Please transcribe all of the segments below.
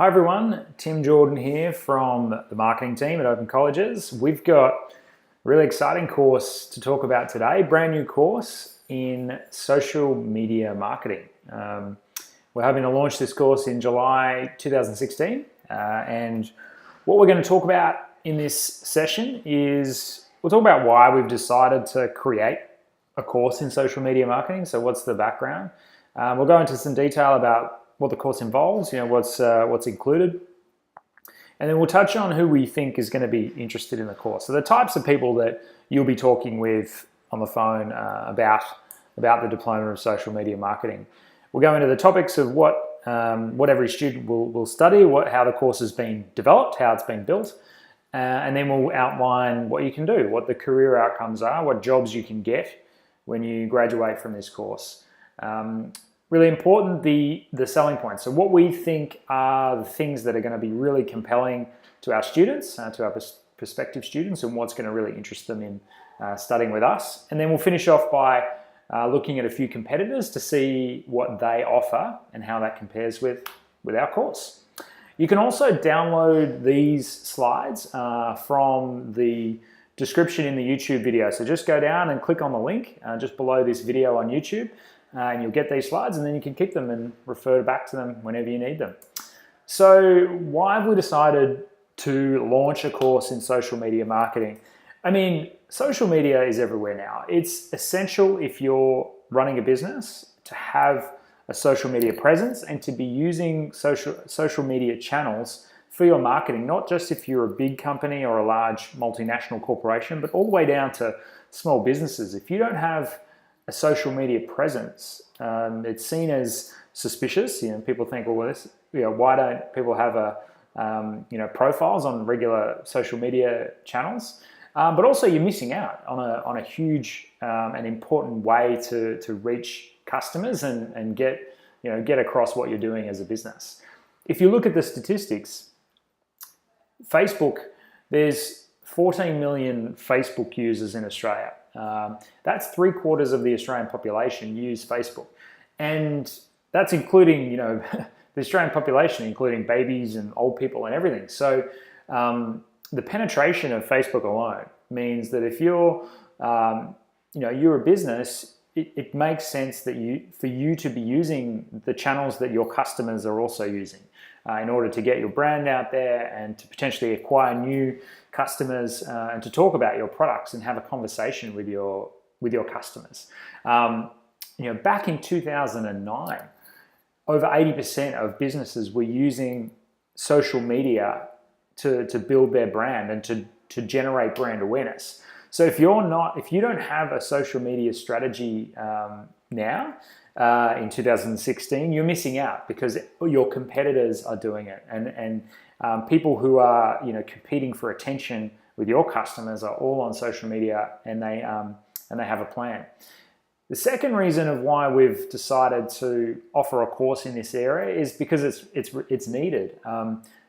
Hi everyone, Tim Jordan here from the marketing team at Open Colleges. We've got a really exciting course to talk about today, brand new course in social media marketing. We're hoping to launch this course in July 2016 and what we're going to talk about in this session is we'll talk about why we've decided to create a course in social media marketing. So what's the background? We'll go into some detail about what the course involves, what's included, and then we'll touch on who we think is going to be interested in the course. So the types of people that you'll be talking with on the phone about the Diploma of Social Media Marketing. We'll go into the topics of what every student will study, how the course has been developed, how it's been built, and then we'll outline what you can do, what the career outcomes are, what jobs you can get when you graduate from this course. Really important, the selling points. So what we think are the things that are going to be really compelling to our students, to our prospective students, and what's going to really interest them in studying with us. And then we'll finish off by looking at a few competitors to see what they offer and how that compares with our course. You can also download these slides from the description in the YouTube video. So just go down and click on the link just below this video on YouTube. And you'll get these slides and then you can keep them and refer back to them whenever you need them. So why have we decided to launch a course in social media marketing? I mean, social media is everywhere now. It's essential if you're running a business to have a social media presence and to be using social media channels for your marketing, not just if you're a big company or a large multinational corporation, but all the way down to small businesses. If you don't have a social media presence, it's seen as suspicious. People think, well, why don't people have profiles on regular social media channels? But also, you're missing out on a huge and important way to reach customers and get across what you're doing as a business. If you look at the statistics, Facebook, there's 14 million Facebook users in Australia. That's 3/4 of the Australian population use Facebook, and that's including the Australian population, including babies and old people and everything. So the penetration of Facebook alone means that if you're you're a business, it makes sense that for you to be using the channels that your customers are also using in order to get your brand out there and to potentially acquire new customers and to talk about your products and have a conversation with your customers. Back in 2009, over 80% of businesses were using social media to build their brand and to generate brand awareness. So if you don't have a social media strategy now, in 2016, you're missing out because your competitors are doing it, and people who are competing for attention with your customers are all on social media, and they have a plan. The second reason of why we've decided to offer a course in this area is because it's needed.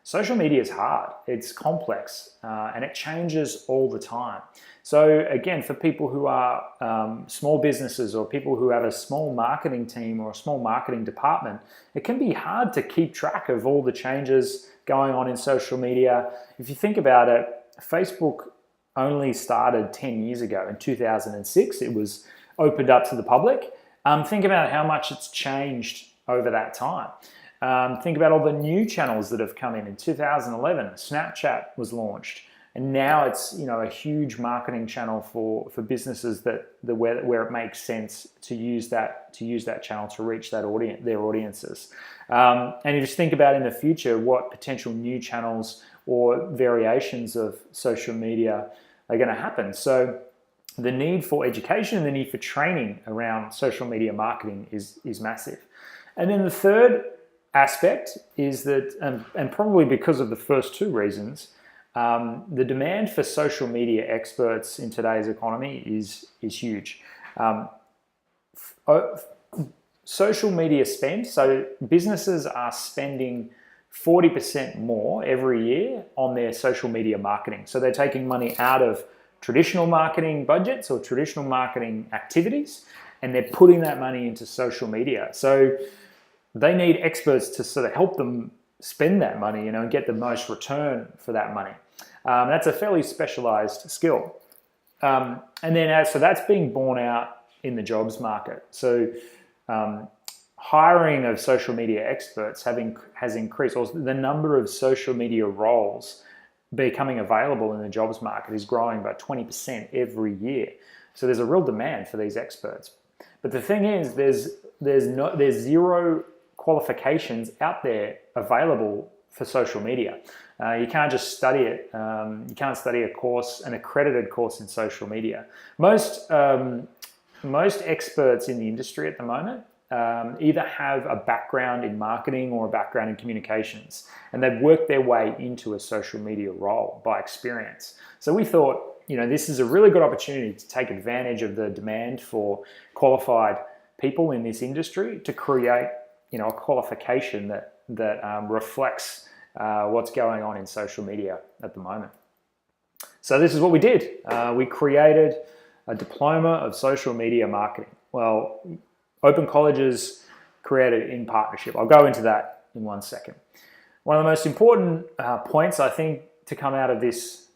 Social media is hard, it's complex, and it changes all the time. So again, for people who are small businesses or people who have a small marketing team or a small marketing department, it can be hard to keep track of all the changes going on in social media. If you think about it, Facebook only started 10 years ago. In 2006, it was opened up to the public. Think about how much it's changed over that time. Think about all the new channels that have come in. In 2011, Snapchat was launched. And now it's a huge marketing channel for businesses where it makes sense to use that channel to reach their audiences. And you just think about in the future what potential new channels or variations of social media are going to happen. So the need for education and the need for training around social media marketing is massive. And then the third aspect is that, and probably because of the first two reasons, the demand for social media experts in today's economy is huge. Social media spend, so businesses are spending 40% more every year on their social media marketing. So they're taking money out of traditional marketing budgets or traditional marketing activities, and they're putting that money into social media. So they need experts to sort of help them spend that money, and get the most return for that money. That's a fairly specialized skill. And then so that's being borne out in the jobs market. So hiring of social media experts has increased, or the number of social media roles becoming available in the jobs market is growing by 20% every year. So there's a real demand for these experts. But the thing is, there's zero qualifications out there available for social media. You can't just study it. You can't study an accredited course in social media. Most experts in the industry at the moment either have a background in marketing or a background in communications, and they've worked their way into a social media role by experience. So we thought, this is a really good opportunity to take advantage of the demand for qualified people in this industry to create, a qualification that reflects what's going on in social media at the moment. So this is what we did. We created a diploma of social media marketing. Well, Open Colleges created it in partnership. I'll go into that in 1 second. One of the most important points, I think, to come out of this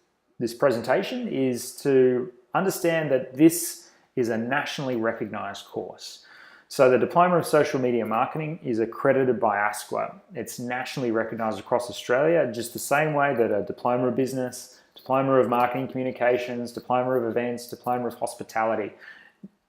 presentation is to understand that this is a nationally recognized course. So the Diploma of Social Media Marketing is accredited by ASQA. It's nationally recognized across Australia, just the same way that a Diploma of Business, Diploma of Marketing Communications, Diploma of Events, Diploma of Hospitality.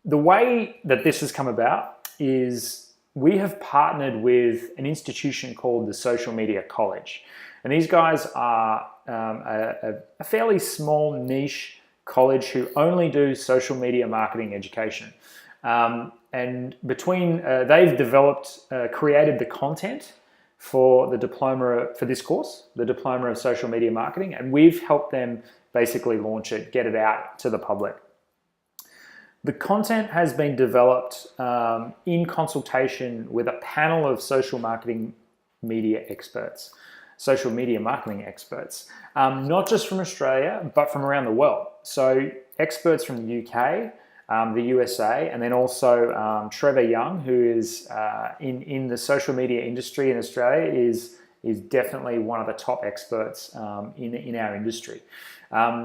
The way that this has come about is we have partnered with an institution called the Social Media College. And these guys are a fairly small niche college who only do social media marketing education. And they've created the content for the diploma for this course, the Diploma of Social Media Marketing, and we've helped them basically launch it, get it out to the public. The content has been developed in consultation with a panel of social media marketing experts, not just from Australia, but from around the world. So experts from the UK, the USA, and then also Trevor Young, who is in the social media industry in Australia, is definitely one of the top experts in our industry.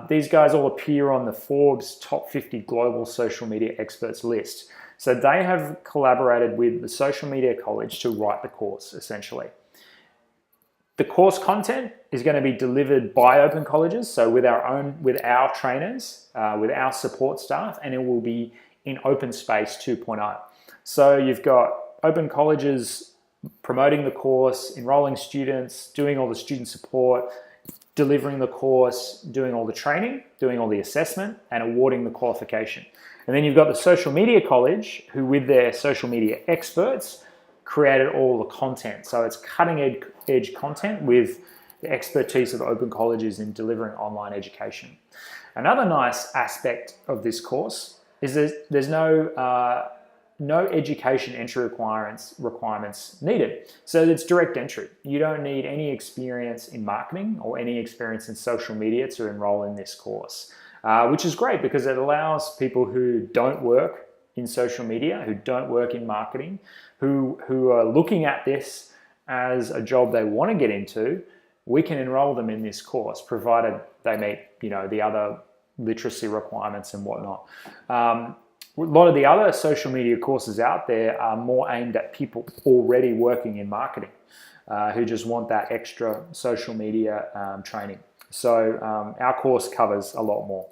These guys all appear on the Forbes Top 50 Global Social Media Experts list. So they have collaborated with the Social Media College to write the course, essentially. The course content is going to be delivered by Open Colleges, so with our trainers, with our support staff, and it will be in Open Space 2.0. So you've got Open Colleges promoting the course, enrolling students, doing all the student support, delivering the course, doing all the training, doing all the assessment, and awarding the qualification. And then you've got the Social Media College, who with their social media experts created all the content. So it's cutting edge content with the expertise of Open Colleges in delivering online education. Another nice aspect of this course is there's no education entry requirements needed. So it's direct entry. You don't need any experience in marketing or any experience in social media to enroll in this course, which is great because it allows people who don't work in social media, who don't work in marketing, who are looking at this as a job they want to get into. We can enroll them in this course, provided they meet, the other literacy requirements and whatnot. A lot of the other social media courses out there are more aimed at people already working in marketing, who just want that extra social media training. So our course covers a lot more.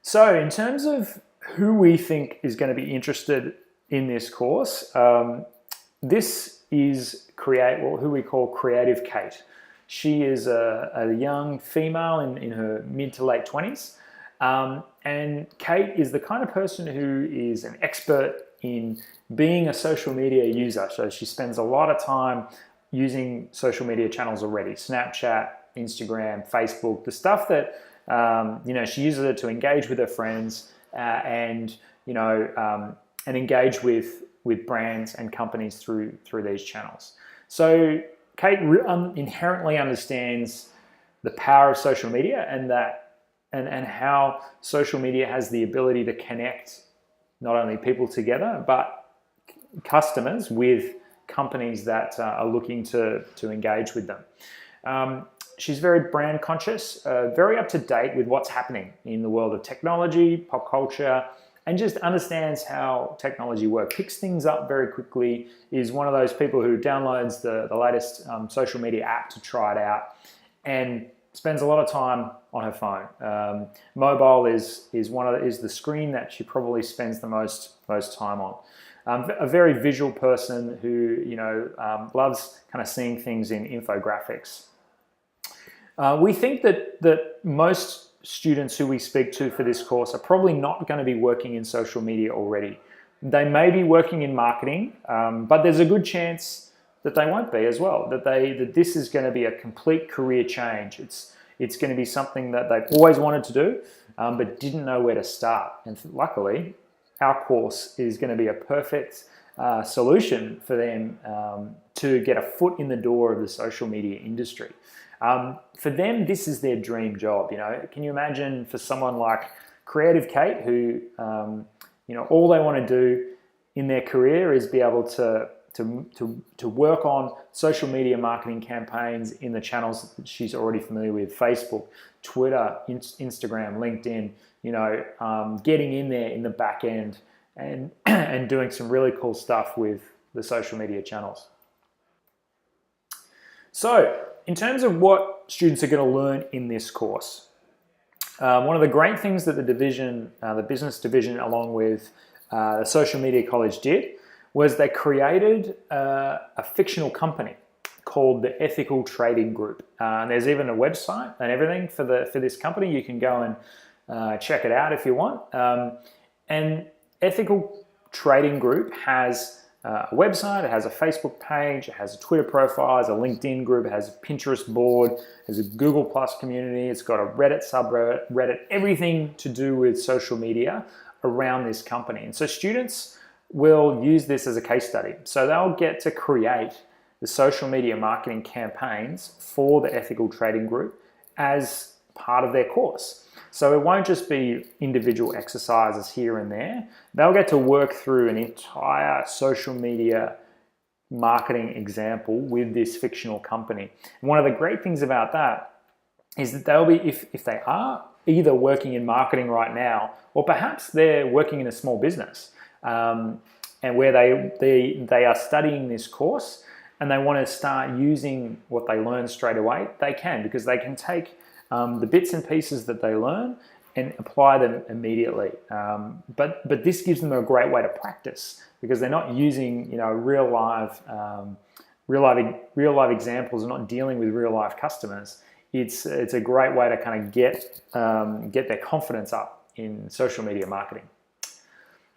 So in terms of who we think is going to be interested in this course, this is who we call Creative Kate. She is a young female in her mid to late 20s. And Kate is the kind of person who is an expert in being a social media user. So she spends a lot of time using social media channels already: Snapchat, Instagram, Facebook, the stuff that, she uses it to engage with her friends and engage with brands and companies through these channels. So Kate inherently understands the power of social media and how social media has the ability to connect not only people together, but customers with companies that are looking to engage with them. She's very brand conscious, very up to date with what's happening in the world of technology, pop culture, and just understands how technology works. Picks things up very quickly, is one of those people who downloads the latest social media app to try it out, and spends a lot of time on her phone. Mobile is the screen that she probably spends the most time on. A very visual person who loves kind of seeing things in infographics. We think that most students who we speak to for this course are probably not going to be working in social media already. They may be working in marketing, but there's a good chance that they won't be as well, that this is going to be a complete career change. It's going to be something that they've always wanted to do, but didn't know where to start. And luckily, our course is going to be a perfect solution for them to get a foot in the door of the social media industry. For them, this is their dream job. Can you imagine for someone like Creative Kate, who all they want to do in their career is be able to work on social media marketing campaigns in the channels that she's already familiar with: Facebook, Twitter, Instagram, LinkedIn. Getting in there in the back end and doing some really cool stuff with the social media channels. So, in terms of what students are going to learn in this course, one of the great things that the business division, along with the social media college did, was they created a fictional company called the Ethical Trading Group. And there's even a website and everything for this company. You can go and check it out if you want. And Ethical Trading Group has a website, it has a Facebook page, it has a Twitter profile, it has a LinkedIn group, it has a Pinterest board, it has a Google Plus community, it's got a Reddit subreddit, everything to do with social media around this company. And so students will use this as a case study. So they'll get to create the social media marketing campaigns for the Ethical Trading Group as part of their course. So it won't just be individual exercises here and there. They'll get to work through an entire social media marketing example with this fictional company. And one of the great things about that is that they'll be, if they are either working in marketing right now, or perhaps they're working in a small business, and where they are studying this course and they want to start using what they learn straight away, they can, because they can take the bits and pieces that they learn and apply them immediately. But this gives them a great way to practice, because they're not using real live examples and not dealing with real life customers. It's a great way to kind of get their confidence up in social media marketing.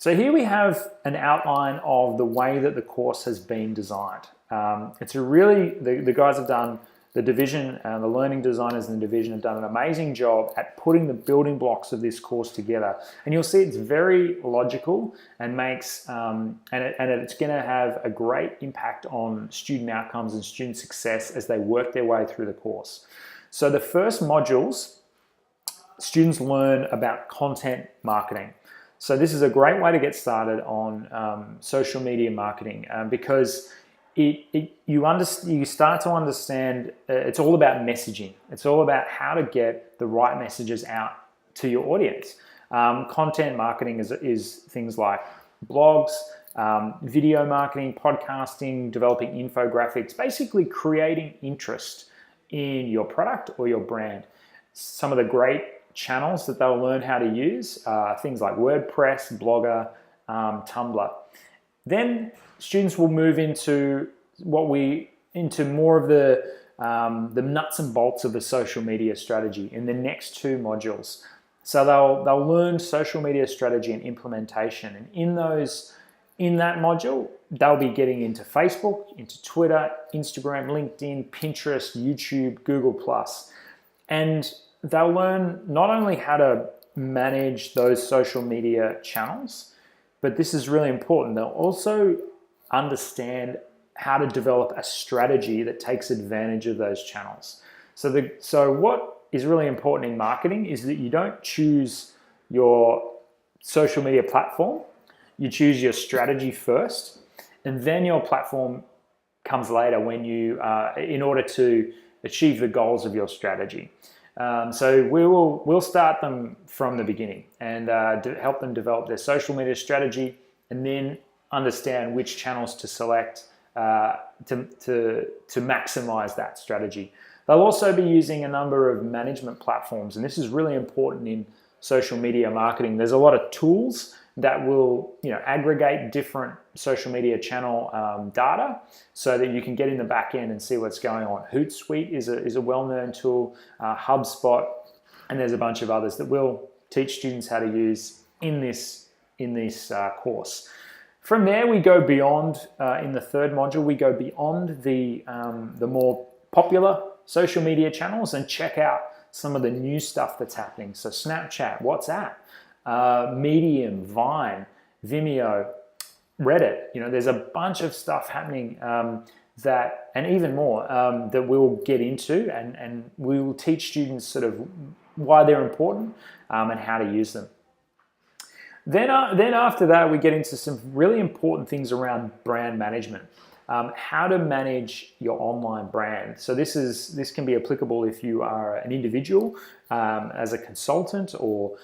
So here we have an outline of the way that the course has been designed. It's the guys have done. The division, the learning designers in the division have done an amazing job at putting the building blocks of this course together. And you'll see it's very logical and makes, and it's going to have a great impact on student outcomes and student success as they work their way through the course. So the first modules, students learn about content marketing. So this is a great way to get started on social media marketing because you start to understand it's all about messaging. It's all about how to get the right messages out to your audience. Content marketing is things like blogs, video marketing, podcasting, developing infographics, basically creating interest in your product or your brand. Some of the great channels that they'll learn how to use are things like WordPress, Blogger, Tumblr. Then students will move into more of the nuts and bolts of the social media strategy in the next two modules. So they'll learn social media strategy and implementation, and in that module they'll be getting into Facebook, into Twitter, Instagram, LinkedIn, Pinterest, YouTube, Google Plus, and they'll learn not only how to manage those social media channels, but this is really important, they'll also understand how to develop a strategy that takes advantage of those channels. So what is really important in marketing is that you don't choose your social media platform, you choose your strategy first, and then your platform comes later when you, in order to achieve the goals of your strategy. So we'll start them from the beginning and help them develop their social media strategy, and then understand which channels to select to maximize that strategy. They'll also be using a number of management platforms, and this is really important in social media marketing. There's a lot of tools that will, aggregate different social media channel data so that you can get in the back end and see what's going on. Hootsuite is a well-known tool, HubSpot, and there's a bunch of others that we'll teach students how to use in this course. From there, we go beyond, in the third module, we go beyond the more popular social media channels and check out some of the new stuff that's happening. So Snapchat, WhatsApp, Medium, Vine, Vimeo, Reddit. There's a bunch of stuff happening that, and even more, that we'll get into, and we will teach students sort of why they're important and how to use them. Then after that, we get into some really important things around brand management. How to manage your online brand. So this can be applicable if you are an individual, as a consultant, or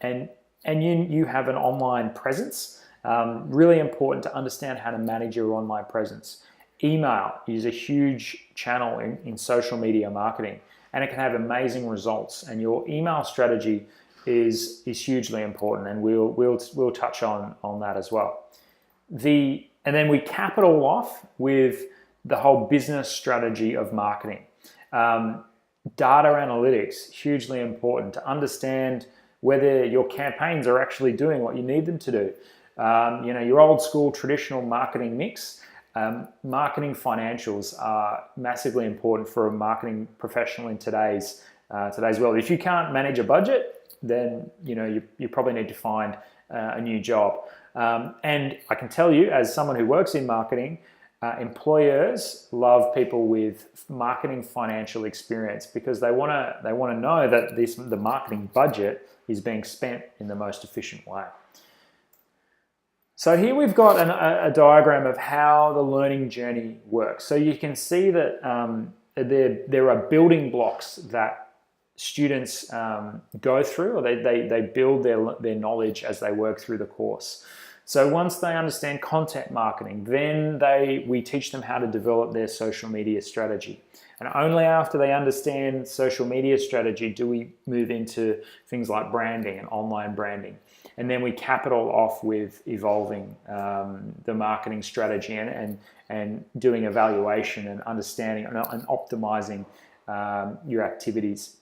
and you have an online presence. Really important to understand how to manage your online presence. Email is a huge channel in social media marketing, and it can have amazing results. And your email strategy is hugely important, and we'll touch on that as well. And then we cap it all off with the whole business strategy of marketing. Data analytics, hugely important to understand whether your campaigns are actually doing what you need them to do. Your old school traditional marketing mix, marketing financials are massively important for a marketing professional in today's world. If you can't manage a budget, then you probably need to find a new job. And I can tell you, as someone who works in marketing, employers love people with marketing financial experience, because they want to know that the marketing budget is being spent in the most efficient way. So here we've got a diagram of how the learning journey works. So you can see that there are building blocks that students go through, or they build their knowledge as they work through the course. So once they understand content marketing, then we teach them how to develop their social media strategy. And only after they understand social media strategy do we move into things like branding and online branding. And then we cap it all off with evolving the marketing strategy and doing evaluation and understanding and optimizing your activities.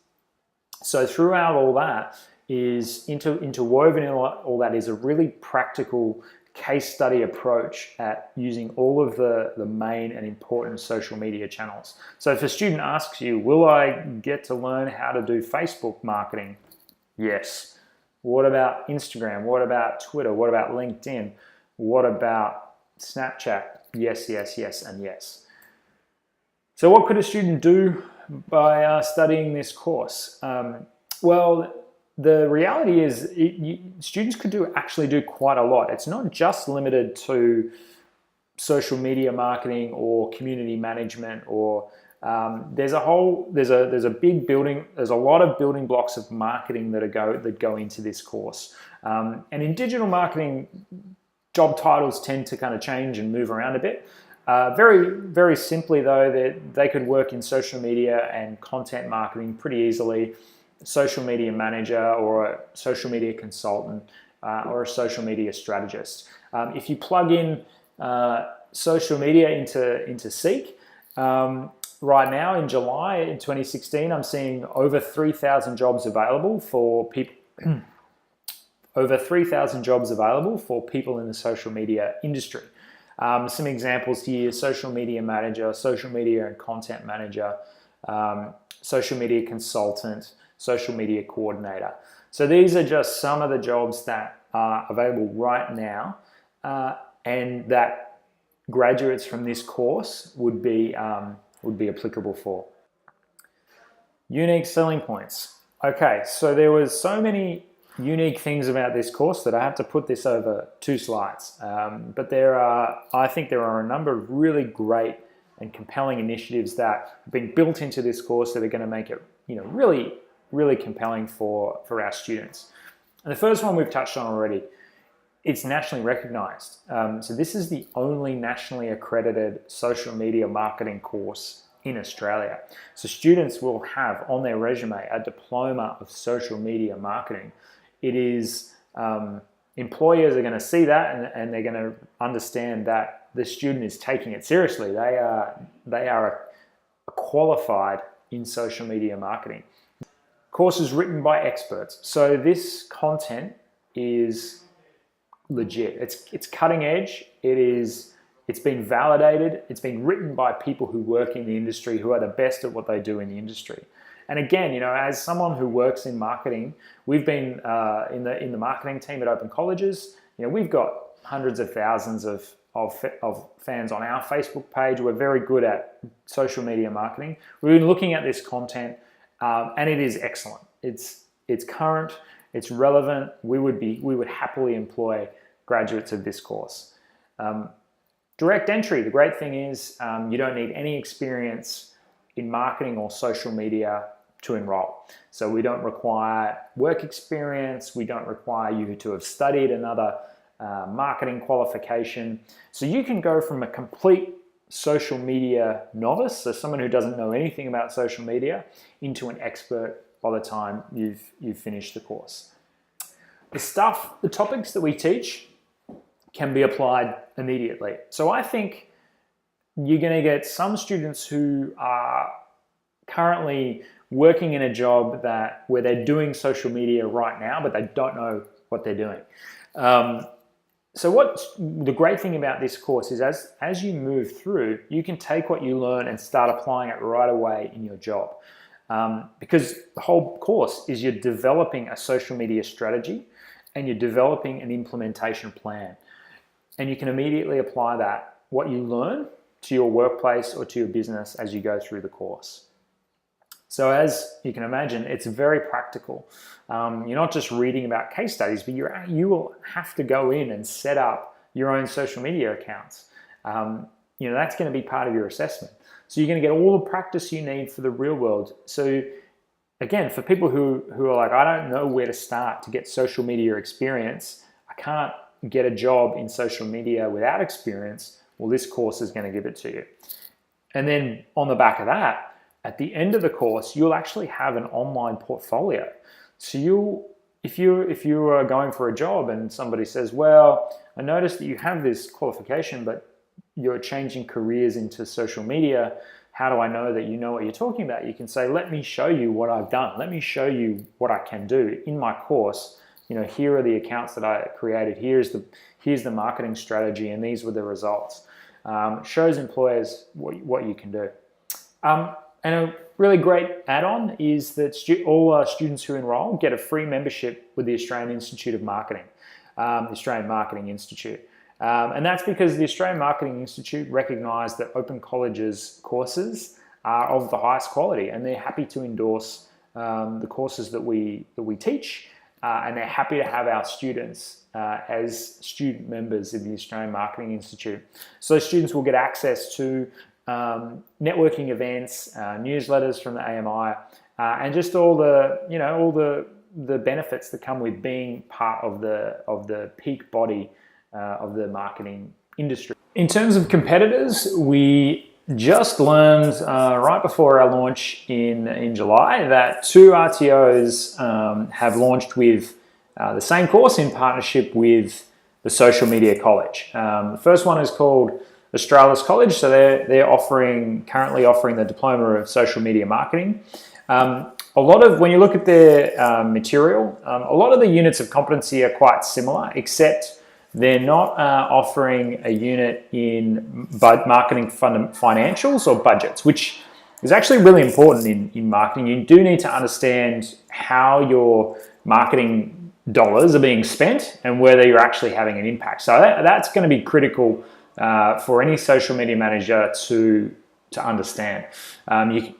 So throughout all that is interwoven in all that is a really practical case study approach at using all of the main and important social media channels. So if a student asks you, will I get to learn how to do Facebook marketing? Yes. What about Instagram? What about Twitter? What about LinkedIn? What about Snapchat? Yes, yes, yes, and yes. So what could a student do by studying this course? Well, the reality is students could actually do quite a lot. It's not just limited to social media marketing or community management, or there's a lot of building blocks of marketing that go into this course. And in digital marketing, job titles tend to kind of change and move around a bit. Very, very simply though, they could work in social media and content marketing pretty easily. Social media manager, or a social media consultant, or a social media strategist. If you plug in social media into Seek, right now in July in 2016, I'm seeing over 3,000 jobs available for people. Over 3,000 jobs available for people in the social media industry. Some examples here: social media manager, social media and content manager, social media consultant, social media coordinator. So these are just some of the jobs that are available right now, and that graduates from this course would be applicable for. Unique selling points. Okay, so there was so many unique things about this course that I have to put this over 2 slides. But I think there are a number of really great and compelling initiatives that have been built into this course that are going to make it, really, really compelling for our students. And the first one we've touched on already. It's nationally recognized. So this is the only nationally accredited social media marketing course in Australia. So students will have on their resume a diploma of social media marketing. It is, employers are going to see that and they're going to understand that the student is taking it seriously. They are qualified in social media marketing. Course is written by experts. So this content is legit. It's cutting edge. It's been validated. It's been written by people who work in the industry, who are the best at what they do in the industry. And again, as someone who works in marketing, we've been in the marketing team at Open Colleges. We've got hundreds of thousands of fans on our Facebook page. We're very good at social media marketing. We've been looking at this content, and it is excellent. It's current. It's relevant. We would happily employ graduates of this course. Direct entry. The great thing is you don't need any experience in marketing or social media to enroll. So we don't require work experience. We don't require you to have studied another marketing qualification. So you can go from a complete social media novice, so someone who doesn't know anything about social media, into an expert by the time you've finished the course. The topics that we teach can be applied immediately. So I think you're going to get some students who are currently working in a job where they're doing social media right now, but they don't know what they're doing. So what's the great thing about this course is as you move through, you can take what you learn and start applying it right away in your job. Because the whole course is you're developing a social media strategy and you're developing an implementation plan. And you can immediately apply what you learn, to your workplace or to your business as you go through the course. So as you can imagine, it's very practical. You're not just reading about case studies, but you will have to go in and set up your own social media accounts. That's going to be part of your assessment. So you're going to get all the practice you need for the real world. So again, for people who are like, I don't know where to start to get social media experience, I can't get a job in social media without experience, well, this course is going to give it to you. And then on the back of that, at the end of the course, you'll actually have an online portfolio. So if you are going for a job and somebody says, well, I noticed that you have this qualification, but you're changing careers into social media, how do I know that you know what you're talking about? You can say, let me show you what I've done. Let me show you what I can do in my course. Here are the accounts that I created. Here's the marketing strategy, and these were the results. Shows employers what you can do. And a really great add-on is that all students who enroll get a free membership with the Australian Institute of Marketing, the Australian Marketing Institute. And that's because the Australian Marketing Institute recognise that Open Colleges courses are of the highest quality, and they're happy to endorse the courses that we teach, and they're happy to have our students as student members of the Australian Marketing Institute. So students will get access to networking events, newsletters from the AMI, and just all the benefits that come with being part of the peak body of the marketing industry. In terms of competitors, we just learned right before our launch in July that 2 RTOs have launched with the same course in partnership with the Social Media College. The first one is called Australis College, so they're currently offering the Diploma of Social Media Marketing. When you look at their material, a lot of the units of competency are quite similar, except they're not offering a unit in marketing financials or budgets, which is actually really important in marketing. You do need to understand how your marketing dollars are being spent and whether you're actually having an impact. So that's going to be critical for any social media manager to to understand.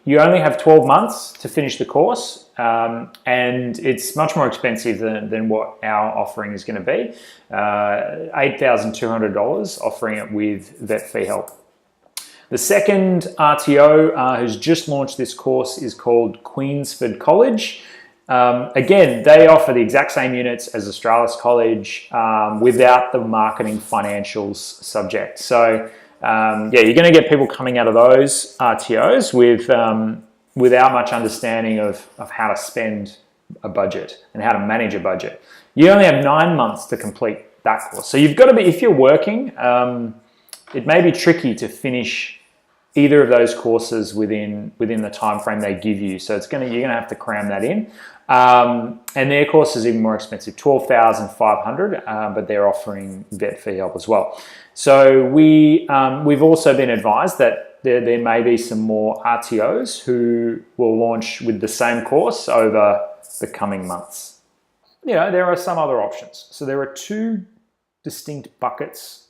You only have 12 months to finish the course, and it's much more expensive than what our offering is going to be. $8,200 offering it with vet fee help. The second RTO who's just launched this course is called Queensford College. Again, they offer the exact same units as Australis College without the marketing financials subject. So yeah, you're going to get people coming out of those RTOs without much understanding of how to spend a budget and how to manage a budget. You only have 9 months to complete that course. So you've got to be, if you're working, it may be tricky to finish either of those courses within the time frame they give you. So you're going to have to cram that in. And their course is even more expensive, $12,500, but they're offering vet fee help as well. So we've also been advised that there may be some more RTOs who will launch with the same course over the coming months. You know, there are some other options. So there are two distinct buckets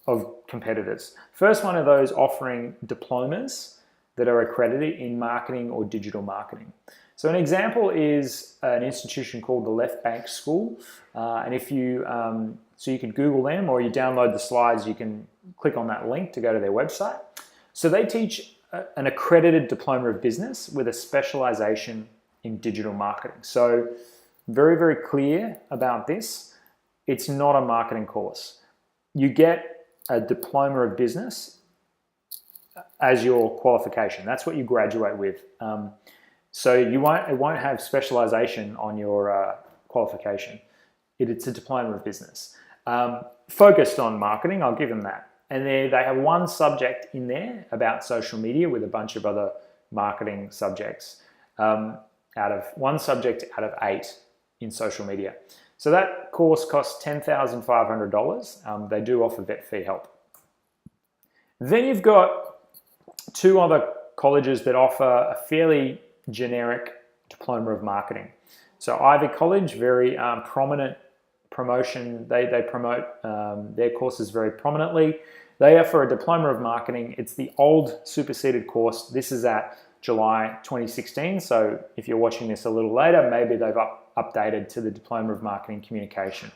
of competitors. First one of those offering diplomas that are accredited in marketing or digital marketing. So an example is an institution called the Left Bank School. And if you, so you can Google them or you download the slides, you can click on that link to go to their website. So they teach an accredited diploma of business with a specialization in digital marketing. So very, very clear about this. It's not a marketing course. You get a diploma of business as your qualification. That's what you graduate with. So it won't have specialization on your qualification. It's a diploma of business. Focused on marketing, I'll give them that. And they have one subject in there about social media with a bunch of other marketing subjects. One subject out of 8 in social media. So that course costs $10,500. They do offer vet fee help. Then you've got 2 other colleges that offer a fairly generic diploma of marketing. So Ivy College, very prominent promotion. They promote their courses very prominently. They offer a diploma of marketing. It's the old superseded course. This is at July 2016. So if you're watching this a little later, maybe they've updated to the Diploma of Marketing Communication.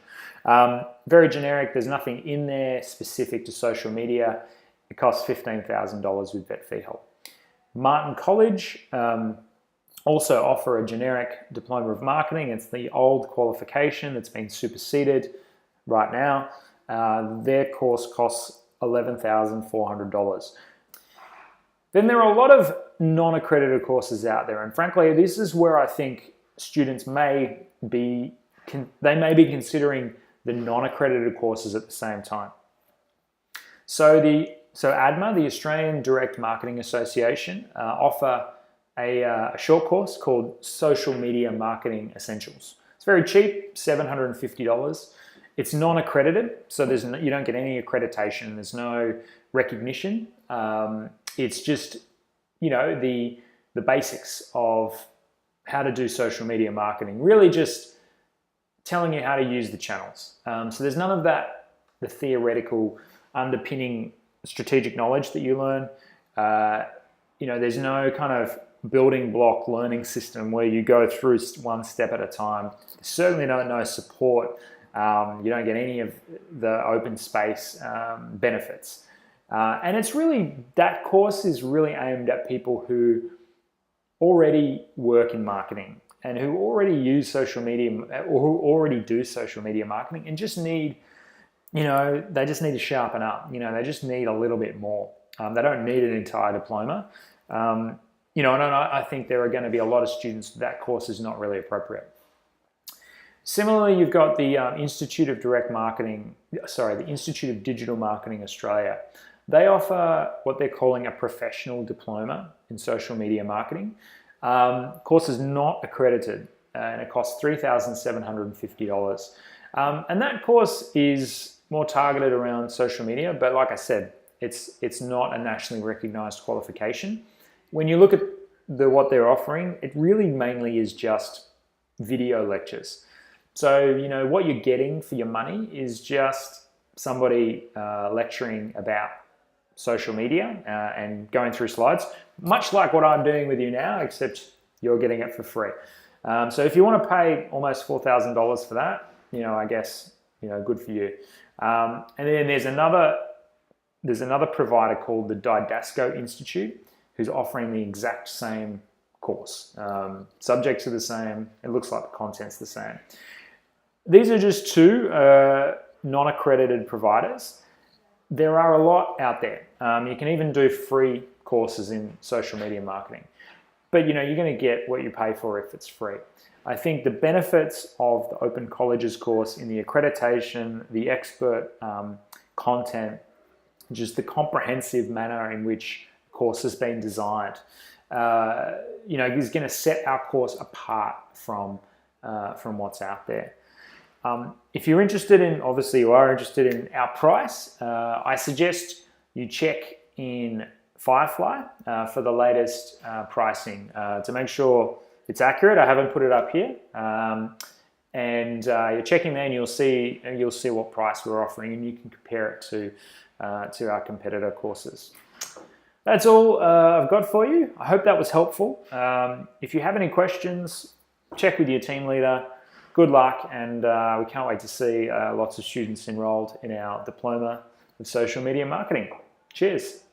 Very generic. There's nothing in there specific to social media. It costs $15,000 with vet fee help. Martin College also offer a generic Diploma of Marketing. It's the old qualification that's been superseded right now. Their course costs $11,400. Then there are a lot of non-accredited courses out there, and frankly, this is where I think students may be considering the non-accredited courses at the same time. So ADMA, the Australian Direct Marketing Association, offer a short course called Social Media Marketing Essentials. It's very cheap, $750. It's non-accredited, so you don't get any accreditation. There's no recognition. It's just, the basics of how to do social media marketing. Really just telling you how to use the channels. So there's none of that, the theoretical underpinning strategic knowledge that you learn. There's no kind of building block learning system where you go through one step at a time. Certainly no support. You don't get any of the open space benefits. And it's really, that course is really aimed at people who already work in marketing and who already use social media or who already do social media marketing and just need, they just need to sharpen up. They just need a little bit more. They don't need an entire diploma. And I think there are going to be a lot of students that course is not really appropriate. Similarly, you've got the Institute of Digital Marketing Australia. They offer what they're calling a professional diploma in social media marketing. Course is not accredited and it costs $3,750. And that course is more targeted around social media, but like I said, it's not a nationally recognized qualification. When you look at what they're offering, it really mainly is just video lectures. So, what you're getting for your money is just somebody lecturing about social media and going through slides, much like what I'm doing with you now, except you're getting it for free. So if you want to pay almost $4,000 for that, I guess, good for you. And then there's another provider called the Didasco Institute who's offering the exact same course. Subjects are the same. It looks like the content's the same. These are just two non-accredited providers. There are a lot out there. You can even do free courses in social media marketing. But you're going to get what you pay for if it's free. I think the benefits of the Open Colleges course in the accreditation, the expert content, just the comprehensive manner in which the course has been designed, is going to set our course apart from what's out there. If you're interested in, obviously you are interested in our price, I suggest you check in Firefly for the latest pricing to make sure it's accurate. I haven't put it up here, and you're checking there, and you'll see what price we're offering, and you can compare it to our competitor courses. That's all I've got for you. I hope that was helpful. If you have any questions, check with your team leader. Good luck, and we can't wait to see lots of students enrolled in our Diploma of Social Media Marketing. Cheers.